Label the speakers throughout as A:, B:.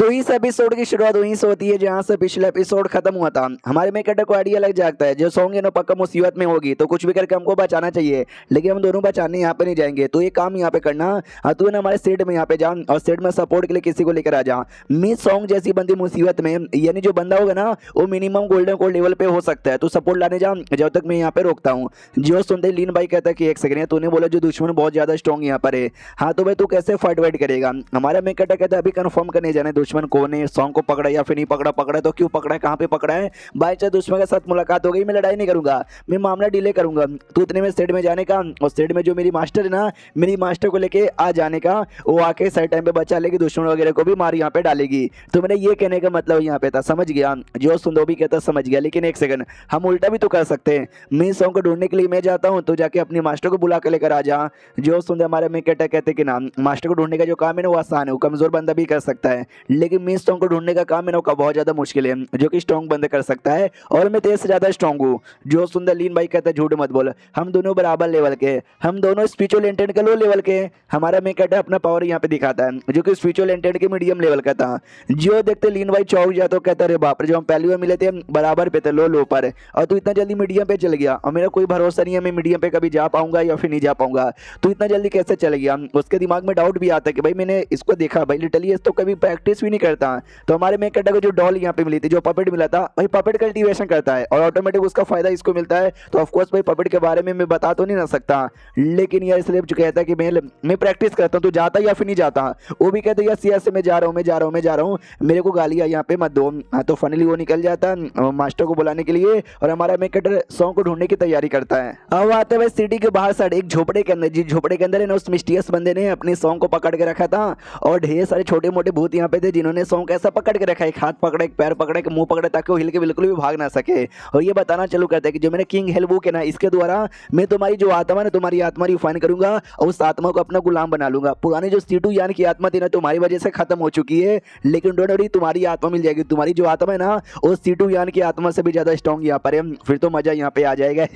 A: तो इस एपिसोड की शुरुआत वहीं से होती है जहां से पिछला एपिसोड खत्म हुआ था। हमारे मेन कैरेक्टर को आइडिया लग जाता है जो सॉन्ग है ना पक्का मुसीबत में होगी तो कुछ भी करके हमको बचाना चाहिए, लेकिन हम दोनों बचाने यहाँ पे नहीं जाएंगे। तो ये काम यहाँ पे करना, हाँ तू है ना हमारे सेट में यहाँ पे जा और सेट में सपोर्ट के लिए किसी को लेकर आ जा। मिस सॉन्ग जैसी बंदी मुसीबत में, यानी जो बंदा होगा ना वो मिनिमम गोल्डन कोड लेवल पे हो सकता है, तो सपोर्ट लाने जा जब तक मैं यहाँ पे रोकता हूँ। जो सुनते ही लीन भाई कहता है कि एक सेकंड है, तूने बोला जो दुश्मन बहुत ज्यादा स्ट्रॉन्ग यहाँ पर है, हाँ तो भाई तू कैसे फाइट वाइट करेगा। हमारा मेन कैरेक्टर कहता है अभी कंफर्म करने जाना है दुश्मन कौन है, सॉन्ग को पकड़ा या फिर नहीं पकड़ा, पकड़ा तो क्यों पकड़ा है, कहाँ पे पकड़ा है। बाई चांस दुश्मन के साथ मुलाकात हो गई, मैं लड़ाई नहीं करूंगा, मैं मामला डिले करूंगा। तो इतने में सेट में जाने का और सेट में जो मेरी मास्टर है ना, मेरी मास्टर को लेके आ जाने का, वो आके सही टाइम पे बचा लेगी, दुश्मन वगैरह को भी मार यहाँ पे डालेगी। तो मैंने ये कहने का मतलब यहाँ पे था, समझ गया। जो सुंदो भी कहता समझ गया, लेकिन एक सेकंड हम उल्टा भी तो कर सकते हैं। मैं सॉन्ग को ढूंढने के लिए मैं जाता हूँ तो जाके अपनी मास्टर को बुला के लेकर आ जा। जो सुंदर हमारे में कहते कि ना मास्टर को ढूंढने का जो काम है ना वो आसान है, वो कमजोर बंदा भी कर सकता है, लेकिन मिस सॉन्ग को ढूंढने का काम है ना वो बहुत ज्यादा मुश्किल है, जो कि स्ट्रॉन्ग बंदा कर सकता है और मैं तेज से ज्यादा स्ट्रॉन्ग हूँ। जो सुंदर लीन भाई कहता है झूठ मत बोल, हम दोनों बराबर लेवल के, हम दोनों स्पिरिचुअल इंटेंट के लो लेवल के। हमारा मैं कहता है अपना पावर यहाँ पे दिखाता है जो कि स्पिरिचुअल इंटेंट के मीडियम लेवल का था। जो देखते लीन भाई चौक जाता तो कहता रे बाप रे, जो हम पहली बार मिले थे बराबर पे थे, लो पर, और तू इतना जल्दी मीडियम पे चल गया और मेरा कोई भरोसा नहीं है मैं मीडियम पे कभी जा पाऊंगा या फिर नहीं जा पाऊंगा, तू इतना जल्दी कैसे चल गया। उसके दिमाग में डाउट भी आता है कि भाई मैंने इसको देखा भाई लिटरली तो कभी प्रैक्टिस भी नहीं करता। तो हमारे में कहता है जो डॉल यहाँ पे मिली थी, जो पपेट मिला था, भाई पपेट कल्टीवेशन करता है और ऑटोमेटिक उसका फायदा इसको मिलता है। तो ऑफकोर्स भाई पपेट के बारे में मैं बता तो नहीं ना सकता, लेकिन यार इसलिए जो कहता है कि मैं प्रैक्टिस करता हूँ, तो जाता या फिर नहीं जाता। वो भी कहते हैं यस मैं जा रहा हूँ, मेरे को गालियाँ यहाँ पे मत दो। हाँ तो फाइनली वो निकल जाता मास्टर को बुलाने के लिए और हमारा मेकटर सॉन्ग को ढूंढने की तैयारी करता है। अब आते हुए सिटी के बाहर साइड एक झोपड़े के अंदर, जिस झोपड़े के अंदर है ना उस मिस्टीरियस बंदे ने अपने सॉन्ग को पकड़ के रखा था और ढेर सारे छोटे मोटे भूत यहाँ पे थे जिन्होंने सॉन्ग कैसा पकड़ के रखा है, एक हाथ पकड़ा, एक पैर पकड़ा, एक मुंह पकड़ा, ताकि वो हिल के बिल्कुल भी भाग ना सके। और ये बताना चालू करता है कि जो मैंने किंग हेल बुक है ना, इसके द्वारा मैं तुम्हारी जो आत्मा है तुम्हारी आत्मा रिफाइन करूंगा और उस आत्मा को अपना गुलाम बना लूंगा। पुरानी जो सीटू यान की आत्मा थी ना तुम्हारी वजह से खत्म हो चुकी है, लेकिन डोंट वरी तुम्हारी आत्मा मिल जाएगी। तुम्हारी जो आत्मा है ना वो सीटू यान की आत्मा से भी ज्यादा स्ट्रॉन्ग यहाँ पर है, फिर तो मजा यहाँ पे आ जाएगा।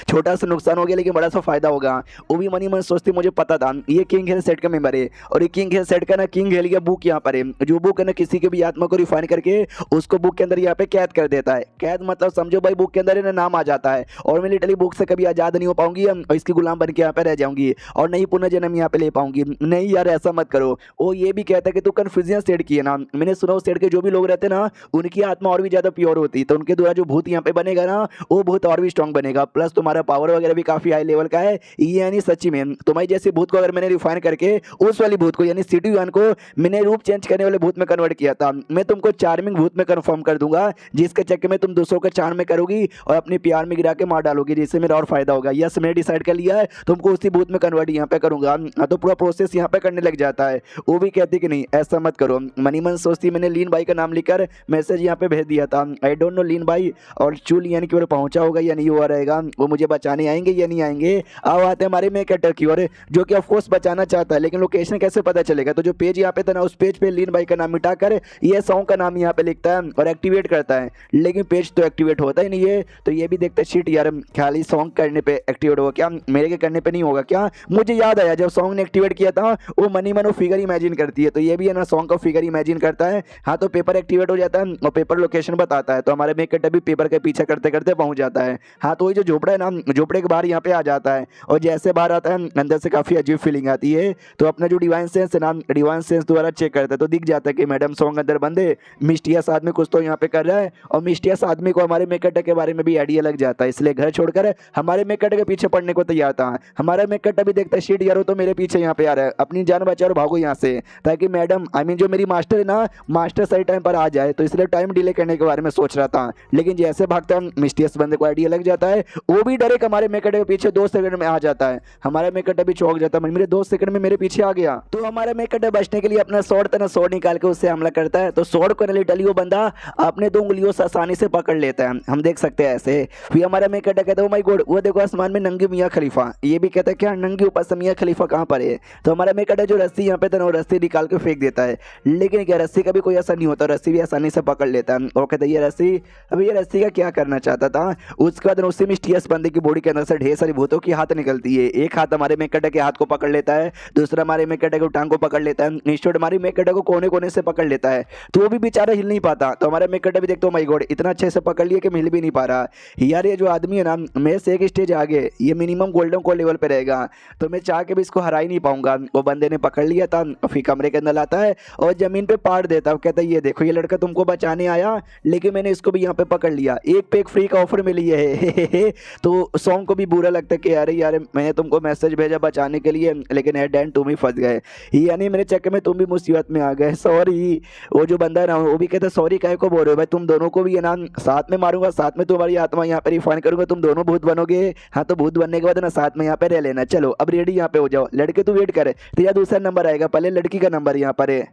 A: छोटा सा नुकसान हो गया लेकिन बड़ा सा फायदा होगा। वो भी मनी मन सोचती मुझे पता था ये किंग हेल सेट का मेंबर है और ये किंग हेल सेट का ना किंग हेल या बुक यहाँ पर है, जो बुक है ना किसी के भी आत्मा को रिफाइन करके उसको बुक के अंदर यहाँ पे कैद कर देता है। कैद मतलब समझो भाई बुक के अंदर ना नाम आ जाता है और मैं लिटरली बुक से कभी आजाद नहीं हो पाऊंगी और इसकी गुलाम बन के यहाँ पे रह जाऊंगी और नहीं पुनर्जन्म यहाँ पे ले पाऊंगी। नहीं यार ऐसा मत करो। वो ये भी कहता है कि तू कन्फ्यूजन सेट की है ना, मैंने सुना उस सेट के जो भी लोग रहते ना उनकी आत्मा और भी ज्यादा प्योर होती है, तो उनके द्वारा जो भूत यहाँ पे बनेगा ना वो भूत और भी स्ट्रॉन्ग बनेगा, प्लस तुम्हारा पावर वगैरह भी काफी हाई लेवल का है। ये यानी सच्ची में तुम्हारी जैसे भूत को अगर मैंने रिफाइन करके उस वाली भूत को यानी सिटी वन को मैंने रूप चेंज करने वाले भूत में कन्वर्ट किया था, मैं तुमको चार्मिंग भूत में कन्फर्म कर दूंगा, जिसके चक्कर में तुम दूसरों का चार्म में करोगी और अपने प्यार में गिरा के मार डालोगी, जिससे मेरा और फायदा होगा। यस मैंने डिसाइड कर लिया है तुमको उसी भूत में कन्वर्ट यहाँ पे करूंगा। तो पूरा प्रोसेस यहाँ पे करने लग जाता है। वो भी कहती कि नहीं ऐसा मत करो। मनी मन सोचती मैंने लीन भाई का नाम लिखकर मैसेज यहाँ पे भेज दिया था, आई डोंट नो लीन भाई और चूल यानी कि वो पहुंचा होगा या नहीं हुआ रहेगा, वो मुझे बचाने आएंगे या नहीं आएंगे। अब आते हैं हमारे में कैरेक्टर की ओर जो कि ऑफकोर्स बचाना चाहता है, लेकिन लोकेशन कैसे पता चलेगा। तो जो पेज यहाँ पे था ना उस पेज पे लीन भाई का नाम मिटाकर ये सॉन्ग का नाम यहाँ पे लिखता है और एक्टिवेट करता है, लेकिन पेज तो एक्टिवेट होता ही नहीं है। तो ये भी देखता है शीट यार खाली सॉन्ग करने पे एक्टिवेट होगा क्या, मेरे के करने पे नहीं होगा क्या। मुझे याद आया जब सॉन्ग ने एक्टिवेट किया था वो मनी मन वो फिगर इमेजिन करती है, तो ये भी है ना सॉन्ग का फिगर इमेजिन करता है। हाँ तो पेपर एक्टिवेट हो जाता है और पेपर लोकेशन बताता है, तो हमारे मेकट भी पेपर के पीछे करते करते पहुंच जाता है। हाँ तो वही जो झोपड़ा है ना झोपड़े के बाहर यहाँ पे आ जाता है और जैसे बाहर आता है अंदर से काफी अजीब फीलिंग आती है। तो अपना जो डिवाइन सेंस है ना डिवाइन सेंस द्वारा चेक करता है तो दिख जाता है कि मैडम सॉन्ग अंदर बंदे मिस्टियस आदमी कुछ तो यहाँ पे कर रहा है और मिस्टियस आदमी को हमारे मेकट के बारे में भी आइडिया लग जाता है, इसलिए घर छोड़कर हमारे मेकट के पीछे पड़ने को तैयार था। हमारा मेकट भी देखता है शीट यारो तो मेरे पीछे यहाँ पे आ रहा है, अपनी जान बचाओ और भागो यहाँ से, ताकि मैडम आई मीन जो मेरी मास्टर है ना मास्टर सही टाइम पर आ जाए, तो इसलिए टाइम डिले करने के बारे में सोच रहा था। लेकिन जैसे भागता है मिस्टियस बंदे को आइडिया लग जाता है, वो भी डरे हमारे मेकट के पीछे 2 सेकंड में आ जाता है। हमारा मेकट भी चौंक जाता है, मेरे 2 सेकंड में मेरे पीछे आ गया। तो हमारा मेकट बचने के लिए अपना स्वॉर्ड तना स्वॉर्ड निकाल के उससे हमला करता है, तो स्वॉर्ड को लिटरली वो बंदा अपने 2 उंगलियों से आसानी से पकड़ लेता है, हम देख सकते हैं ऐसे। फिर हमारा मेकट कहता है ओ माय गॉड वो देखो आसमान में नंगी मियां खलीफा, ये भी कहता है क्या नंगी ऊपर से मियां खलीफा कहाँ पर है। तो हमारा मेकट जो रस्सी यहाँ पे था वो रस्सी निकाल के फेंक देता है, लेकिन क्या रस्सी का भी कोई असर नहीं होता, रस्सी भी आसानी से पकड़ लेता है और कहता है ये रस्सी, अभी ये रस्सी का क्या करना चाहता था। उसके बाद उसी मिस्टीरियस बंदे की बॉडी के अंदर से ढेर सारी भूतों की हाथ निकलती है, एक हाथ हमारे मेकट के हाथ को पकड़ लेता है, दूसरा हमारे मेकट के टांग को पकड़ लेता है, इंस्टेंट हमारी मेकट को कोने कोने कोने से पकड़ लेता है, तो वो भी बेचारा हिल नहीं पाता। तो हमारा मेन कैरेक्टर भी देखते हो माय गॉड इतना अच्छे से पकड़ लिया कि हिल भी नहीं पा रहा यार। ये जो आदमी है ना मेरे से एक स्टेज आगे, ये मिनिमम गोल्डन को लेवल पे रहेगा, तो मैं चाह के भी इसको हरा ही नहीं पाऊंगा। वो बंदे ने पकड़ लिया था, फिर कमरे के अंदर लाता है और जमीन पे पाड़ देता है, कहता है ये देखो ये लड़का तुमको बचाने आया, लेकिन मैंने इसको भी यहाँ पे पकड़ लिया, एक पे एक फ्री का ऑफर मिली है। तो सॉन्ग को भी बुरा लगता है कि अरे यार मैंने तुमको मैसेज भेजा बचाने के लिए, लेकिन एट एंड तुम ही फंस गए, यानी मेरे चक्कर में तुम भी मुसीबत में आ गए, सॉरी। वो जो बंदा है ना वो भी कहता है सॉरी काहे को बोल रहे हो भाई, तुम दोनों को भी है ना साथ में मारूंगा, साथ में तुम्हारी आत्मा यहाँ पे रिफाइन करूंगा, तुम दोनों भूत बनोगे। हाँ तो भूत बनने के बाद ना साथ में यहाँ पे रह लेना। चलो अब रेडी यहाँ पे हो जाओ, लड़के तू वेट करे, तेरा दूसरा नंबर आएगा, पहले लड़की का नंबर यहाँ पर है।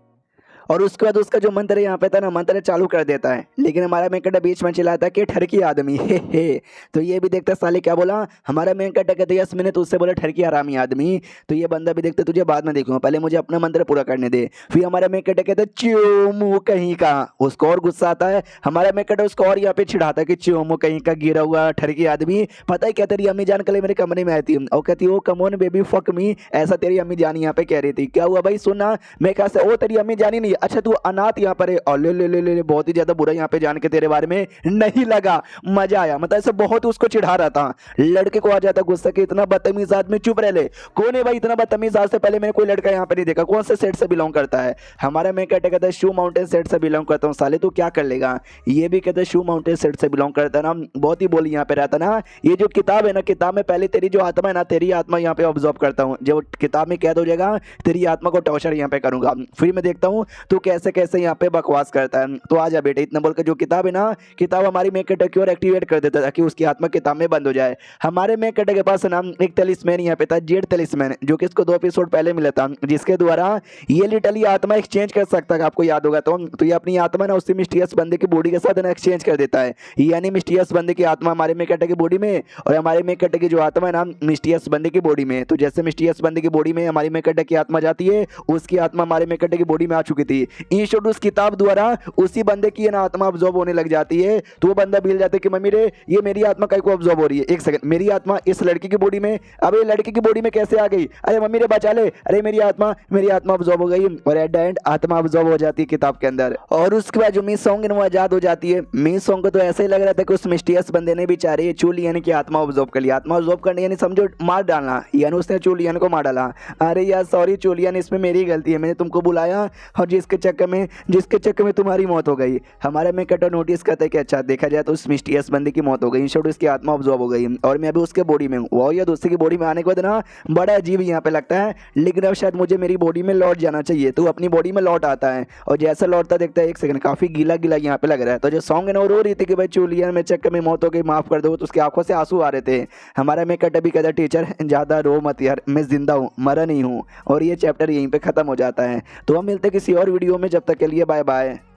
A: और उसके बाद उसका जो मंत्र यहाँ पे था ना मंत्र चालू कर देता है, लेकिन हमारा मेन कैरेक्टर बीच में चिल्लाता है कि ठरकी आदमी हे। तो ये भी देखता साले क्या बोला, हमारा मेन कैरेक्टर कहते यस मैंने तुझसे बोला ठरकी हरामी आदमी। तो ये बंदा भी देखते तुझे बाद में देखूंगा, पहले मुझे अपना मंत्र पूरा करने दे। फिर हमारा मेन कैरेक्टर कहते च्योमू कहीं का, उसको और गुस्सा आता है। हमारा मेन कैरेक्टर उसको और यहाँ पे छिड़ाता है कि च्योमू कहीं का गिरा हुआ ठरकी आदमी, पता है क्या तेरी अम्मी जान कल मेरे कमरे में आई थी और कहती वो कमोन बेबी फक मी, ऐसा तेरी अम्मी जानी यहाँ पे कह रही थी। क्या हुआ भाई सुनना, मैं कहा से ओ तेरी अम्मी जानी नहीं, अच्छा तू अनाथ यहाँ पर है, और ले बहुत ही ज्यादा बुरा यहाँ पे जान के तेरे बारे में नहीं लगा, मजा आया, मतलब ऐसे बहुत उसको चिढ़ा रहा था। लड़के को आ जाता गुस्सा कि इतना बदतमीज आदमी, चुप रह ले, कौन है भाई इतना बदतमीज, आज से पहले मैंने कोई लड़का यहाँ पे नहीं देखा, कौन से सेट से बिलोंग करता है। हमारा मैं कहता है शू माउंटेन सेट से बिलोंग करता हूँ, साले तू क्या कर लेगा। ये भी कहते शू माउंटेन सेट से बिलोंग करता है ना, बहुत ही बोली यहाँ पे रहता ना। ये जो किताब है ना, किताब में पहले तेरी जो आत्मा है ना, तेरी आत्मा यहाँ पे ऑब्जर्व करता हूँ, जब किताब में कैद हो जाएगा तेरी आत्मा को टॉर्चर यहाँ पे करूंगा, फिर मैं देखता हूँ तू कैसे कैसे यहाँ पे बकवास करता है। तो आजा बेटे, इतना बोलकर जो किताब है ना, किताब हमारी मेन कैरेक्टर की ओर एक्टिवेट कर देता था कि उसकी आत्मा किताब में बंद हो जाए। हमारे मेन कैरेक्टर के पास नाम एक तलिस्मैन यहाँ पे था, जेड तलिस्मैन, जो कि इसको 2 एपिसोड पहले मिला था, जिसके द्वारा ये लिटरली आत्मा एक्सचेंज कर सकता है, आपको याद होगा तो ये अपनी आत्मा ना उसी मिस्टीरियस बंदे की बॉडी के साथ ना एक्सचेंज कर देता है, यानी मिस्टीरियस बंदे की आत्मा हमारे मेन कैरेक्टर की बॉडी में और हमारे मेन कैरेक्टर की जो आत्मा है ना मिस्टीरियस बंदे की बॉडी में। तो जैसे मिस्टीरियस बंदे की बॉडी में हमारी मेन कैरेक्टर की आत्मा जाती है, उसकी आत्मा हमारे मेन कैरेक्टर की बॉडी में आ चुकी थी। इन शॉर्ट उस किताब द्वारा उसी बंदे की ना आत्मा अब्सॉर्ब होने लग जाती है, तो वो बंदा भूल जाता है कि मम्मी रे ये मेरी आत्मा कहीं को अब्सॉर्ब हो रही है, एक सेकंड मेरी आत्मा इस लड़की की बॉडी में, अब ये लड़की की बॉडी में कैसे आ गई, अरे मम्मी रे बचा ले, अरे मेरी आत्मा अब्सॉर्ब हो गई, और एट द एंड आत्मा अब्सॉर्ब हो जाती है किताब के अंदर। और उसके बाद जो मिस सॉन्ग है वो आजाद हो जाती है। मिस सॉन्ग को तो ऐसे ही लग रहा था कि उस मिस्टीरियस बंदे ने बेचारे चूलियन की आत्मा अब्सॉर्ब कर लिया, आत्मा अब्सॉर्ब करने यानी समझो मार डालना, यानी उसने चूलियन को मार डाला। अरे यार सॉरी चूलियन, इसमें मेरी गलती है, मैंने तुमको बुलाया और जिसके चक्कर में तुम्हारी मौत हो गई। हमारे में कटर नोटिस करता है कि अच्छा देखा जाए तो उस मिस्टीरियस बंदे की मौत हो गई, इन शॉर्ट उसकी आत्मा अब्सॉर्ब हो गई और मैं अभी उसके बॉडी में हूँ। वो या दूसरे की बॉडी में आने के बाद ना बड़ा अजीब यहाँ पे लगता है, लेकिन अब शायद मुझे मेरी बॉडी में लौट जाना चाहिए, तो अपनी बॉडी में लौट आता है और जैसा लौटता देखता है एक सेकंड काफी गीला गीला यहाँ पे लग रहा है। तो जो सॉन्ग है ना वो रो रही थी कि भाई चूलियन में चक्कर में मौत हो गई, माफ कर दो, तो उसकी आंखों से आंसू आ रहे थे। हमारा मैं कट भी कहता टीचर ज्यादा रो मत यार, मैं जिंदा हूँ मरा नहीं हूँ। और ये चैप्टर यहीं पे खत्म हो जाता है। तो हम मिलते किसी और वीडियो में, जब तक के लिए बाय बाय।